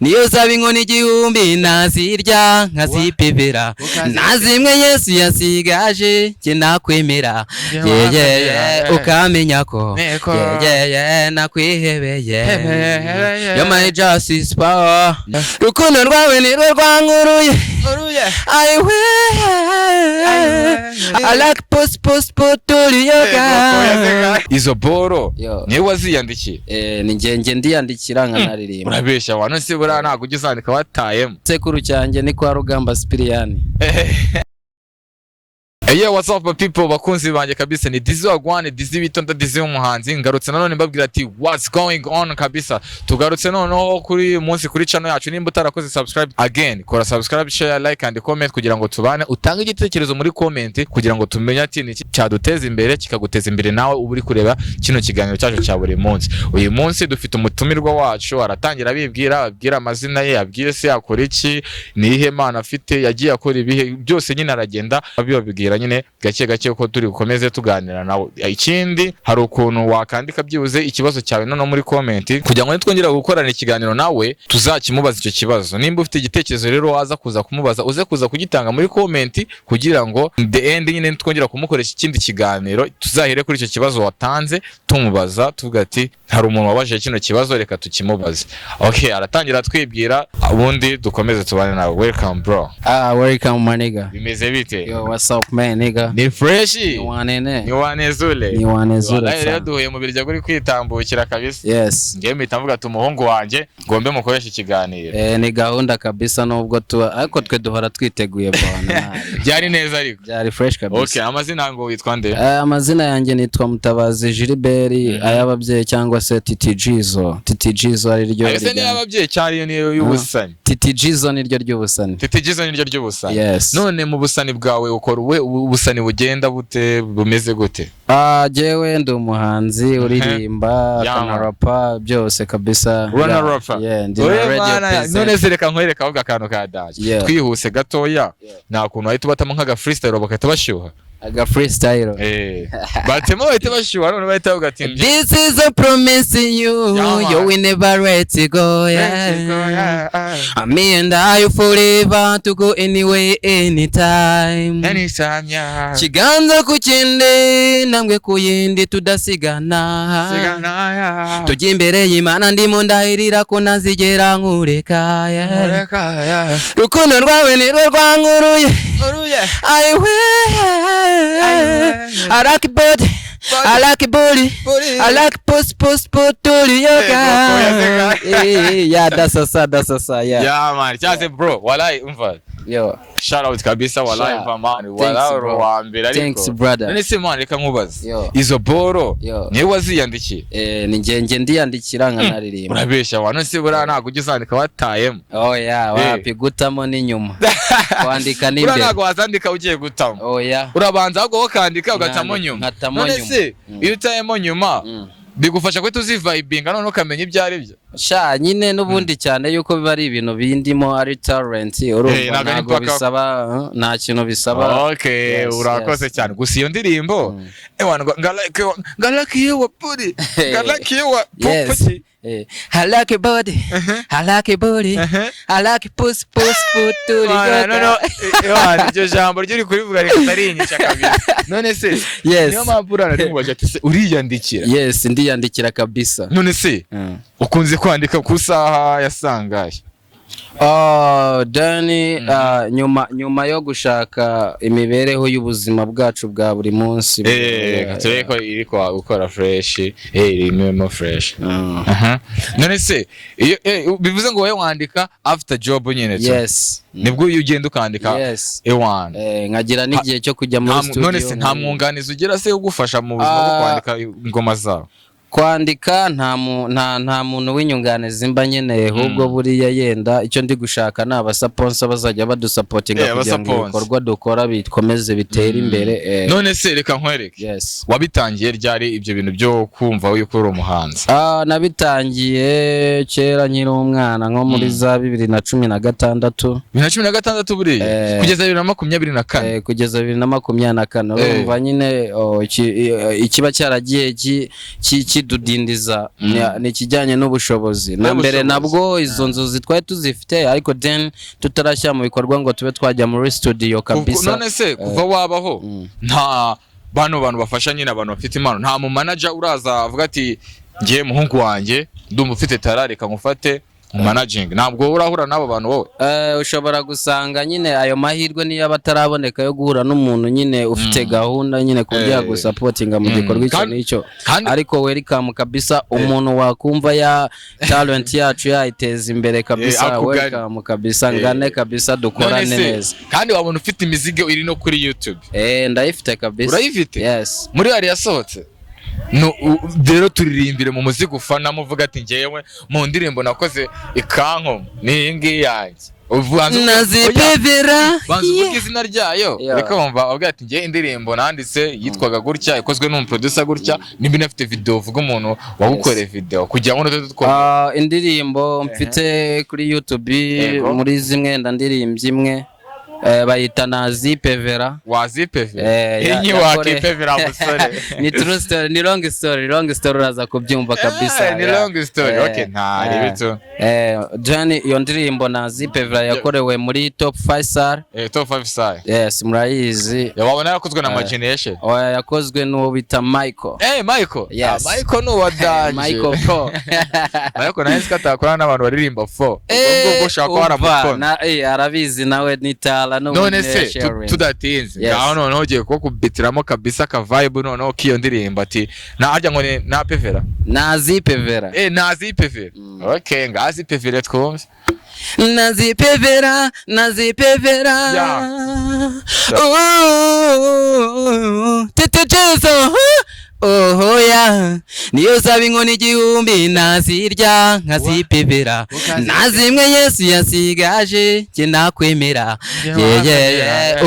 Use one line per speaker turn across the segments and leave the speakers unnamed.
niyo zaba inkoni igihumbi nazirya nkazipepera nazimwe Yesu yasigaje jye nakwemera ukamenya ko nakwihebeye yo my justice power rukundo rwawe nirwo rwankuruye I like post turi yoga.
Izo boro niwe waziyandikiye?
Ni njye ndiyandikira nkanaririmba.
Urabeshya wana se bura ntago ugizandika watayemo.
Sekuru cyanjye ni kwa Rugamba Spirian.
Yeah, what's up people bakunzi banje kabisa ni Dizzy Wagwan, Dizzy bitonda Dizzy umuhanzi ngarutse nanone mbabwira ati what's going on kabisa. Tugarutse noneho kuri munsi kuri channel yacu nimba utarakoze subscribe again kora subscribe share like and comment kugira ngo tubane utange igitekerezo muri comment kugira ngo tumenye ati ni cyaduteza imbere kikaguteza imbere nawe uburi kureba kino kiganiro cyacu cya buri munsi. Uyu munsi dufite umutumirwa wacu aratangira abwira amazina ye abwire se yakora iki nihe Mana afite yagiye akora ibihe byose nyine aragenda abibabwira nyine gake uko turi gukomeze tuganira nawe. Ikindi hari ukuntu wakandika byibuze ikibazo cyawe none muri comment kugira ngo nitwongera gukorana ikiganiro nawe tuzakimubaza icyo kibazo. Nimba ufite igitekerezo rero waza kuza kumubaza uze kuza kugitanga muri comment kugira ngo the end nyine nitwongera kumukoresha ikindi kiganiro tuzahere kuri icyo kibazo watanze tumubaza tuvuga ati hari umuntu wabaje kino kibazo reka tukimubaze. Okay, aratangira twibwira ubundi dukomeze tubane nawe. Welcome bro.
Welcome my nigga.
Bimeze bite?
Yo, what's up man nigga?
Ni fresh?
Ni
wanezule. Rero duhuye mu birya kuri kwitambukira kabisa.
Yes.
Ngiye mpita mvuga ati umuhungu wanje ngombe mukoresha ikiganiro.
Ni gahunda kabisa nubwo ariko twe duhora twiteguye bwana.
Byari neza ariko.
Byari fresh kabisa.
Okay, amazina ngo witwa nde?
Amazina yanjye nitwa Mutabazi Gilbert, ayababyeyi cyangwa se Titi Jizo. Titi Jizo ari ryo.
Ese ni ababyeyi cyari ni y'ubusani.
Titi Jizo ni ryo ry'ubusani.
Titi Jizo ni ryo ry'ubusani.
Yes.
None mu busani bwawe ukora ubusani bugenda bute bumeze gute?
Jewe ndi umuhanzi uririmba kanarapa byose kabisa.
Rana rapa.
Yeah, ndi radio presenter.
None se reka nkwereka avuga akantu ka daje. Twihuse gatoya nta kuntu ahita batamo nkaga freestyle bakahita bashyuha.
Aga freestyle.
Batemo bahita bashyuha none bahita bavuga ati
this is a promise you you will never let it go. Me and I forever to go anyway anytime
yeah.
Kiganza kukinde namwe kuyindi tudasigana tujye imbere y'Imana ndimo ndahirira ko nazigera nkureka rukundo rwawe nirwo rwankuruye I like body I like booty I like post turi yoga. Yeah, that's a
yeah man just bro walai umva
yo
shout out kabisa walai mva man walai ruhambira ariko
thanks brother.
None se man reka nkubaza izo boro niwe waziyandikiye?
Ni njye ndiyandikira nkanaririmba.
Urabeshya wana se bura ntago ugizandika watayemo?
Wapi gutamo n'inyuma kwandika n'imbere.
Ura ntago wazandika ugiye gutamo. Urabanza ahubwo ukandika ugatamo nyuma. None se iyo utayemo nyuma bigufasha ko tuzivibinga none ukamenya ibyo ari byo.
Nyine n'ubundi cyane yuko biba ari ibintu bindimo ari talent urumva ntago bisaba nta kintu bisaba.
Okay, urakoze cyane gusa iyo ndirimbo ngalaki wa puri ngalaki wa puputi.
I like your body, I like your body, I like post turi yoga.
No, iryo jambo ryuri kurivuga rikatarinyisha kabisa. None se niyo mpamvu uranarimubajya ati se uriyandikira?
Yes, ndiyandikira kabisa.
None se ukunze kwandika ku saha yasangaye?
Dani nyuma yo gushaka imibereho y'ubuzima bwacu bwa buri munsi.
Tureko iri kwa gukora fresh irimo fresh. None se bivuze ngo wowe wandika after job nyine?
Yes.
Nibwo ugenda ukandika ewan.
Nkagira n'igihe cyo kujya muri studio.
None se nta mwunganizi ugira se ugufasha mu buzima bwo kwandika ingoma zawe?
Kwandika nta muntu w'inyunganizi mba nkeneye ahubwo buriya yenda icyo ndi gushaka ni abasponsa bazajya badusapotinga kugira ngo ibikorwa dukora bikomeze bitera imbere.
None se reka nkwereke wabitangiye ryari ibyo bintu byo kumva yuko uri umuhanzi?
Nabitangiye kera nkiri umwana nko muri za 2016.
2016 buriya kugeza 2024?
Kugeza 2024 urumva nyine ikiba cyaragiye kwidudindiza ni kijyanye n'ubushobozi na mbere nabwo izo nzu twari tuzifite ariko then tutarashya mu bikorwa ngo tube twajya muri studio kabisa.
None se kuva wabaho nta bantu bafasha nyine abantu bafite impano, nta mu manager uraza avuga ati ngiye muhungu wanjye ndumva ufite tarareka ngufate managing? Ntabwo urahura n'abo bantu wowe?
Ushobora gusanga nyine ayo mahirwe niyo bataraboneka yo guhura n'umuntu nyine ufite gahunda nyine kubya gusupportinga mu gikorwa icyo nicyo, ariko welcome kabisa umuntu wakumva ya talent yacu yayiteza imbere kabisa, welcome kabisa, ngane kabisa dukorane neza.
Kandi wabona ufite imizigo iri no kuri YouTube?
Ndayifite kabisa.
Urayifite?
Yes.
Muri ari yasohotse? No, rero turirimbire mu muziki ufana muvuga ati ngewe mu ndirimbo nakoze ikanko ni ngi yanjye
nazipevera
banzuvuga izina ryayo ariko bumva avuga ati ngewe indirimbo nanditse yitwaga gutya ikozwe n'umu producer gutya nimba nafite video uvuga umuntu wagukoreye video kugira ngo
dukore indirimbo mfite kuri YouTube muri zimwe ndandirimbye imwe bayita nazipevera.
Wazipevera? Inyi wakipevera musore.
Ni true story, ni long story uraza kubyumva kabisa.
Ni long story. Okay, ntari bito.
Johnny iyo ndirimbo nazipevera yakorewe muri Top 5 Star.
Top 5 Star.
Yes, murayizi.
Wabona yakozwe na Imagination?
Yakozwe n'uwo bita Michael.
Michael.
Yes.
Michael no wadanje.
Michael Pro.
Michael nawe skatakora n'abantu baririmba 4. Ubwo ushaka waramukona.
Arabizi nawe nitala.
None se tudatinze ngaho noneho ugiye kuko kubitiramo kabisa ka vibe noneho kiyo ndirimbo ati najya ngo na pevera
nazipevera
nazipevera. Okay, ngazipevera twumve
nazipevera tetejezo ohoya niyo saba inkoni igihumbi nazirya nkazipevera nazimwe Yesu yasigaje jye nakwemera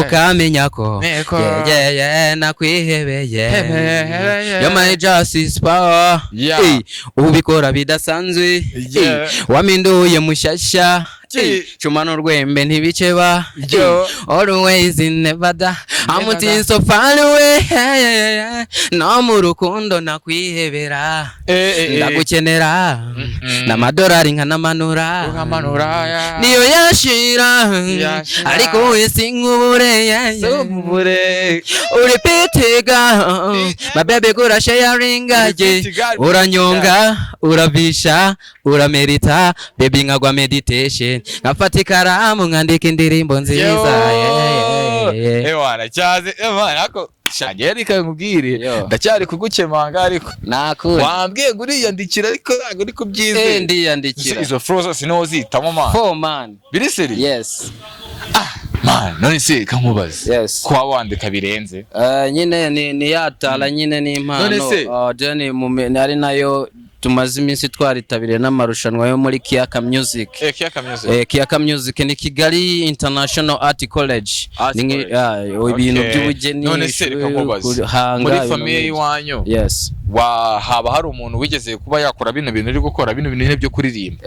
ukamenya ko nakwihebeye yo my justice power ubikora bidasanzwe waminduye mushasha chuma n'urwembe ntibiceba always in Nevada I'm so far away no mu rukundo nakwihebera ndagukenera n'amadolari nkanamanura niyo yashira ariko we sinkubure uripitega mabebe kura sharing uranyonga uravisha uramerita baby nkagwa meditation ngafata ikaramu nkandika indirimbo nziza
ewana cyaze ewana ako shageri kangubwire ndacyari kugukemanga ariko
nakuri
wambwiye ngo uriyandikira ariko ntago uri kubyize
ndiyandikira
izo frozen sinozitamo man
man
biri seri
yes
man none se kankubaze
yes
kwa wandika birenze
nyine ni yatala nyine ni impano Johnny ari nayo tumaze iminsi twaritabiriye n'amarushanwa yo muri Kiyaka Music. Kiyaka Music ni Kigali International Art College. Ibintu by'ubugeni.
None se reka nkubaze muri famille iwanyu haba hari umuntu wigeze kuba yakora bino bintu uri gukora bino bintu byo kuririmba?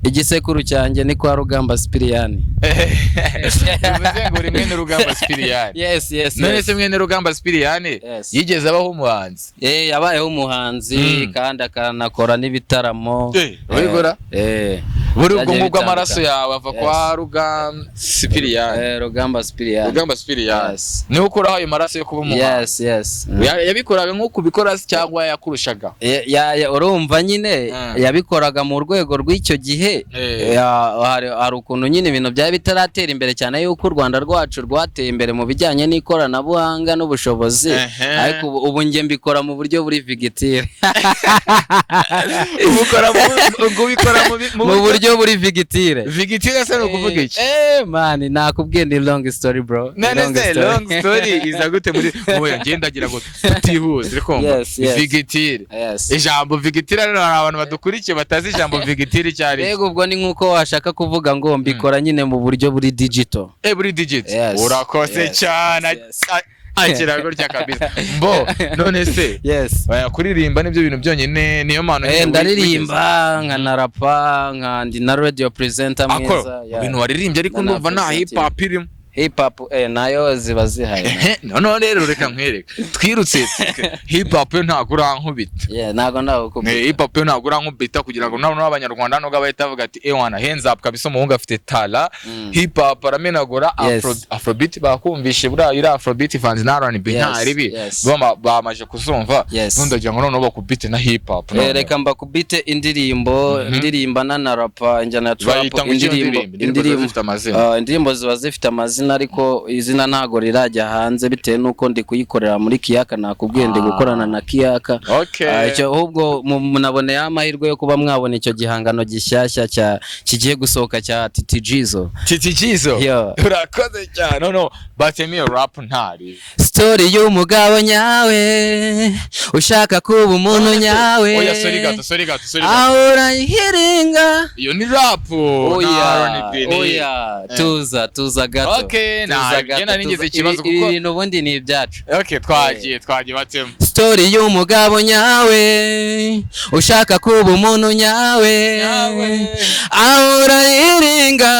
Igisekuru cyanjye ni kwa Rugamba Spiriani.
Bivuze ngo uri mwene Rugamba Spiriani?
Yes.
None se mwene Rugamba Spiriani yigeze abaho umuhanzi?
Yabayeho umuhanzi kandi akora n'ibitaramo.
Urigora? Buri ubwo ngubwo amaraso yawe ava kwa Rugamba Spiriani.
Rugamba Spiriani.
Ni ukuraho ayo maraso yo kuba umuhanzi?
Yes.
Yabikoraga nko kubikora cyangwa yakurushaga?
Urumva nyine yabikoraga mu rwego rw'icyo gihe. Hari ukuntu nyine ibintu byari bitaratera imbere cyane yuko u Rwanda rwacu rwateye imbere mu bijyanye n'ikoranabuhanga n'ubushobozi, ariko ubu nge mbikora mu buryo buri vigitire. Mu buryo buri vigitire.
Vigitire se no kuvuga iki?
Man nakubwiye ni long story bro.
Long story iza gute muri moyo ngendagira ngo tutihuze rekomba vigitire. Ijambo vigitire rero abantu badukurikiye batazi ijambo vigitire cyari.
Yego ubwo ni nkuko washaka kuvuga ngo mbikora nyine mu buryo buri digital.
Buri digital. Urakose cyane. Akira gutya kabisa. Mbo none se kuririmba nibyo bintu byonyine niyo mpano
ndaririmba nkanarapa nkandi na radio presenter mwiza
ibintu waririmbye ariko ndumva nta hip hop irimo.
hip hop nayo ziba zihaye
no rero reka nkwereke twirutse hip hop ntago urankubita
nago ndakubita
hip hop ntago urankubita kugira ngo nabo n'abanyarwanda no gabahita bavuga ati wana hands up kabisa umuhungu afite tala hip hop aramenagura afrobeat bakumvishe bura ira afrobeat fans na R&B ntaribi bamaje kuzumva nundagira ngo none bakubite na hip hop
reka mbakubite indirimbo na rapa njana ya trap indirimbo ziba zifite amazina ariko izina ntago rirajya hanze bitewe nuko ndi kuyikorera muri Kiyaka nakubwiye ndi gukorana na Kiyaka icyo ahubwo munabone amahirwe yo kuba mwabona icyo gihangano gishyashya kigiye gusohoka cya Titi Jizo
urakoze cyane no batemiye rap ntari
story y'umugabo nyawe ushaka kuba umuntu nyawe
oya sorry gato
ahora yihiringa
iyo ni rap
oya tuza gato
gena nigeze ikibazo kuko
ibintu ubundi ni ibyacu
twagiye batemo
story y'umugabo nyawe ushaka kuba umuntu nyawe ahora yihiringa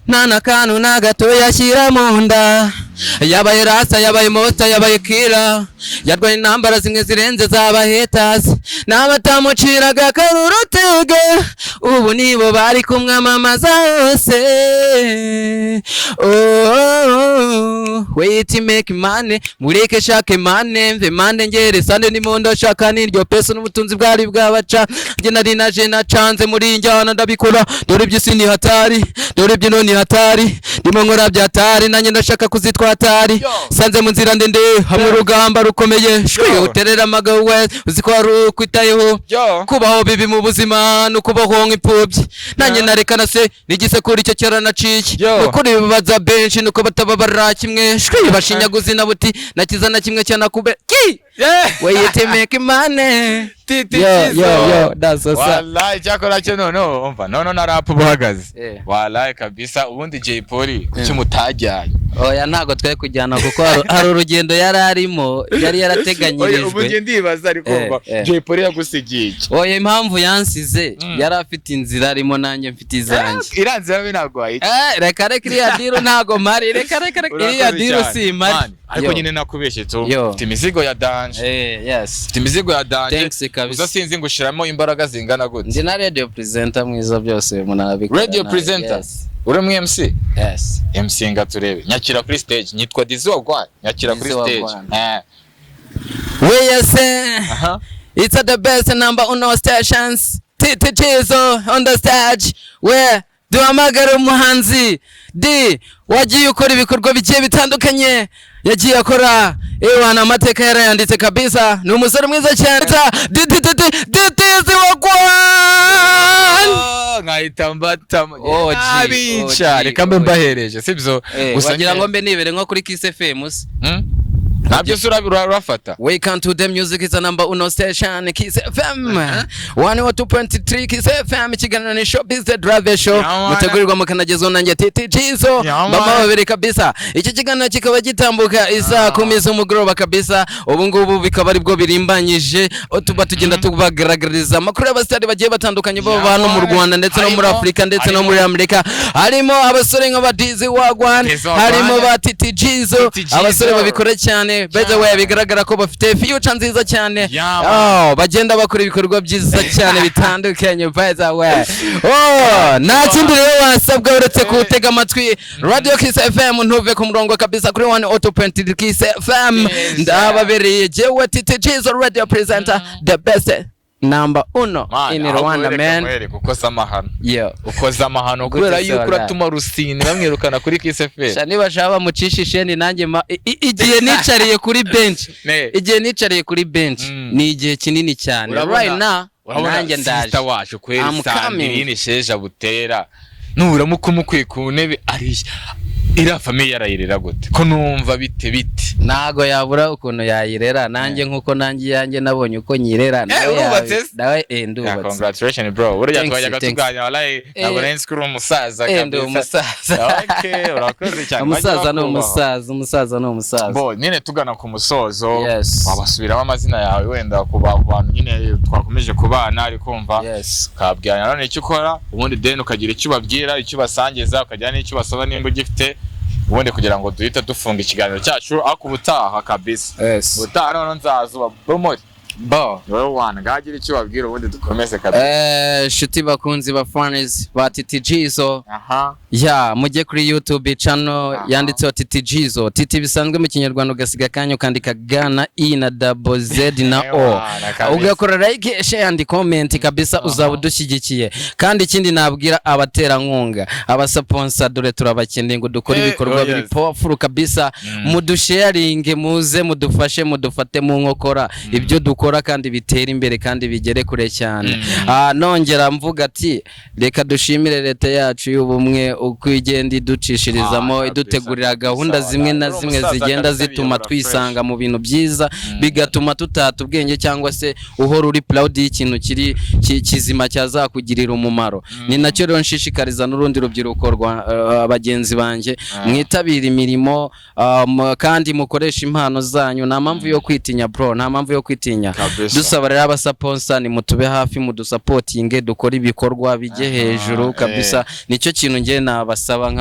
nta nakantu na gato yashyira mu nda yabaye rasa yabaye mota yabaye kira yarwaye intambara zimwe zirenze zaba haters n'abatamuciraga karurutege ubu nibo bari kumwamamaza hose wait make money mureke shake money mve mande ngere sande nimondo shaka niryo peso n'ubutunzi bwari bwabaca nge nari naje nacanze muri njyana ndabikora dore by'isi ni hatari dore by'ino ni hatari ndimo nkora byatari nanjye ndashaka kuzitwa hatari sanze mu nzira ndende hamwe urugamba rukomeye shwe uterera amagabo we uziko rukwitayeho kubaho bibi mu buzima no kubaho nk'ipfubyi nanjye narekana se nigise kuri icyo cyaranaciye ukuri bibaza benshi nuko batababara kimwe shwe bashinyaguzi na buti nakiza na kimwe cyanakube we yitemeke mane yo that's so
wallahi cyakora cyo no na rap buhagaze wallahi kabisa ubundi Jay Polly kuki mutajyanye
oya ntago twaye kujyana kuko hari urugendo yararimo yari yarateganyirijwe
ubu nge ndibaza ariko Jay Polly yagusigiye
oya impamvu yansize yari afite inzira arimo nanjye mfite izanjye
iranze yawe nagwaye
reka iriya diro ntago mari reka iriya diro si mari
ariko nyine nakubeshye tu ufite imizigo ya danje
yes
ufite imizigo ya danje uza sinzi ngushiramo imbaraga zingana gute
ndi na radio presenter mwiza byose munabikora
radio presenter uri mu MC
yes
MC ngaturebe nyakira kuri stage nyitwa Dizzy Wagwan nyakira kuri stage
we say it's the best number on stations Titi Jizo on the stage where duhamagara umuhanzi wagiye ukora ibikorwa bigiye bitandukanye yagiye akora wana amateka yarayanditse kabisa ni umusore mwiza cyane Dizzy Wagwan
nkahita mbatama abica reka mbe mbahereje sibyo
gusa ngira ngo mbe nibere nko kuri Kiss FM
nabyo surafata
welcome to the music is a number uno station Kiss FM 102.3 Kiss FM ikiganiro ni show is the drive show mutegurirwa mukanagezwa nanjye Titi Jizo mama babiri kabisa iki kiganiro kikaba gitambuka isa 10 z'umugoroba kabisa ubu ngubu bikaba aribwo birimbanyije tuba tugenda tubagaragariza amakuru y'abasitari bagiye batandukanye bo hano mu Rwanda ndetse no muri Afrika ndetse no muri Amerika harimo abasore nk'aba Dizzy Wagwan harimo ba Titi Jizo abasore babikora cyane by the way bigaragara ko bafite future nziza cyane bagenda bakora ibikorwa byiza cyane bitandukanye by the way nta kindi rero wasabwa uretse kutega amatwi Radio Kiss FM ntuve ku murongo kabisa kuri 102.3 Kiss FM ndababereye jewe Titi Jizo radio presenter the best number uno in Rwanda man
ukoza amahano kubera yuko uratuma Rusine bamwirukana kuri Kiss FM
cyane bashaba mucishishe ni nanjye igihe nicariye kuri bench ni igihe kinini cyane right now nanjye ndaje
wacu kwera sandine sheja butera nuramuko mukwiye ku ntebe ari ira famille yarayirera gute ko numva bite
nago yabura ukuntu yayirera nanjye nkuko nanjye yanjye nabonye uko nyirera nawe ndubatse
congratulations bro urya twajyaga tuganya wallahi ntabwo nari nsikuru umusaza
kabisa umusaza
okay urakoze cyane
umusaza no umusaza
bo nyine tugana ku musozo wabasubiramo amazina yawe wenda ku bantu nyine twakomeje kubana ari kumva kabwanya none icyo ukora ubundi den ukagira icyo babwira icyo basangiza ukagira n'icyo basaba nimba ugifite ubundi kugira ngo duhita dufunga ikiganiro cyacu ako ubutaha kabisa.
Yes.
Ubutaha none nzazuba promote
Bo.
wowe wana ngagira icyo babwira ubundi dukomeze kabisa.
Shuti bakunzi ba fans ba Titi Jizo.
Aha.
Ya mujye kuri YouTube channel yanditseho Titi Jizo. Titi bisanzwe mu Kinyarwanda ugasiga kanyo kandika Gana I na double Z na O. Ugakora like, share and comment kabisa uzaba udushyigikiye. Kandi ikindi nabwira abaterankunga, abasponsa dore turabakeneye ngo dukore ibikorwa biri powerful kabisa. Mudusharing muze mudufashe mudufate mu nkokora ibyo dukora kandi bitera imbere kandi bigere kure cyane. Nongera mvuga ati reka dushimire leta yacu y'ubumwe uko igenda iducishirizamo idutegurira gahunda zimwe na zimwe zigenda zituma twisanga mu bintu byiza bigatuma tutata ubwenge cyangwa se uhora uri proud y'ikintu kiri kizima cyazakugirira umumaro. Ni nacyo rero nshishikariza n'urundi rubyiruko abagenzi banje mwitabira imirimo kandi mukoresha impano zanyu. Nta mpamvu yo kwitinya bro, nta mpamvu yo kwitinya. Dusaba rero abasponsa ni mutube hafi mudusapotinge dukora ibikorwa bijye hejuru kabisa. Nicyo kintu ngiye nabasaba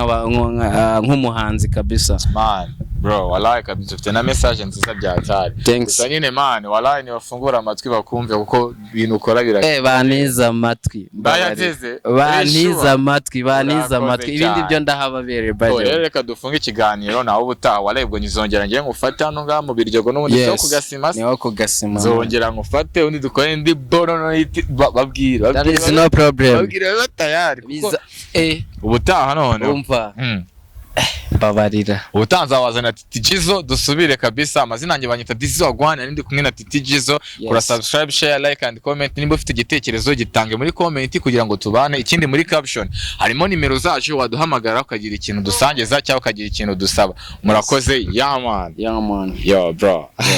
nk'umuhanzi kabisa.
Man bro wallahi kabisa ufite na message nziza byatari. Gusa nyine man wallahi ni bafungura amatwi bakumve kuko ibintu ukora birake.
Baniza amatwi.
Bayageze.
Baniza amatwi, baniza amatwi. Ibindi byo ndahababere baje.
Reka dufunge ikiganiro naho ubutaha warebwe nizongera ngiye ngufata hano nga mu biryogo n'ubundi cyo kugasima.
Niho kugasima.
Nzongera ngufate undi dukore ndi bono babwira.
There is no problem.
Babwira batayari kuko ubutaha none.
Umva. Babarira.
Ubutanza wazana Titi Jizo dusubire kabisa. Amazina yanjye banyita Dizzy Wagwan ndi kumwe na Titi Jizo. Kora subscribe, share, like and comment. Nimba ufite igitekerezo gitange muri comment kugira ngo tubane. Ikindi muri caption harimo nimero zacu waduhamagara ukagira ikintu dusangiza cyangwa ukagira ikintu dusaba. Murakoze. Yeah man.
Yeah man.
Yo bro.